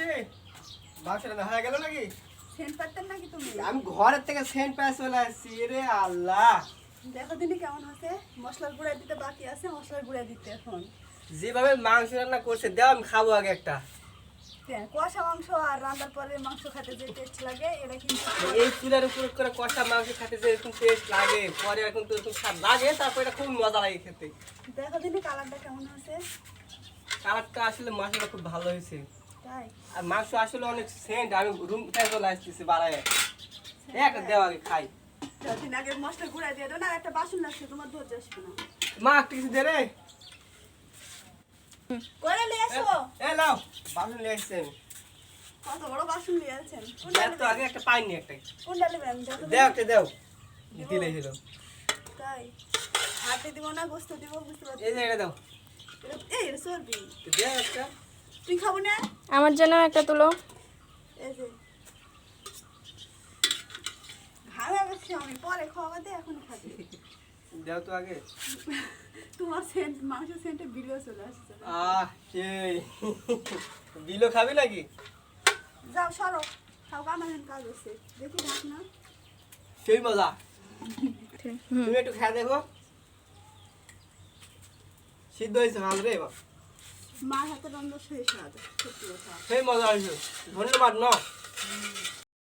মাসি মাংসটা না হয়ে গেল নাকি? সেন্ট পারতেন নাকি তুমি? আমি ঘরের থেকে সেন্ট পায়ে চলে আসছি রে আল্লাহ। দেখো দিনই কেমন হচ্ছে। মশলার গুঁড়া দিতে বাকি আছে, মশলার গুঁড়া দিতে এখন। যেভাবে মাংস রান্না করছে দাও আমি খাবো আগে একটা। হ্যাঁ, কষা মাংস আর রান্নার পরে মাংস খেতে যে টেস্ট লাগে এটা কিন্তু এই চুলার উপর করে কষা মাংস খেতে যে এরকম টেস্ট লাগে, পরে এখন তো এরকম স্বাদ লাগে, তারপর এটা খুব মজা লাগে খেতে। দেখো দিনই কালারটা কেমন হচ্ছে। কালারটা আসলে মাংসটা খুব ভালো হয়েছে, তাই আর মাংস আসলে অনেক সেন্ট। আমি রুম থেকে চলে আসতেছি বাড়ায়, একটা দেওয়া আগে খাই। দিন আগে মশলার গুঁড়া দিয়ে দাও না, আর একটা বাসন লাগছে তোমার ধৈর্য আসবে না। মা একটা কিছু দে রে। করে নিয়ে এসো। এ লাও বাসন নিয়ে আসছি আমি। কত বড় বাসন নিয়ে আছেন। দেখ তো আগে একটা পাইনি একটা। কোনটা নেবেন? দেখো দেও একটা দেও। দিলে ছিল। তাই হাতে দিব না, গোস্ত দিব, বুঝতে পারছি। এই যে এটা দাও। এই এটা চর্বি। দে একটা। তুই খাবো না? আমার জন্য একটা তুলো। এই যে ভালো লাগছে, আমি পরে খাওয়া দে, এখন খাবি। দাও তো আগে। তোমার সেন্ট মাংস সেন্টে বিলিও চলে আসছে। সেই বিলো খাবি নাকি? যাও সরো, খাও, আমার এখন কাজ আছে। দেখি ঢাক না। সেই মজা। তুমি একটু খেয়ে দেখো, সিদ্ধ হয়েছে ভালো রে। মার হাতে রান্না সেই স্বাদ, সত্যি কথা। সেই মজা হয়েছে। ধন্যবাদ ন।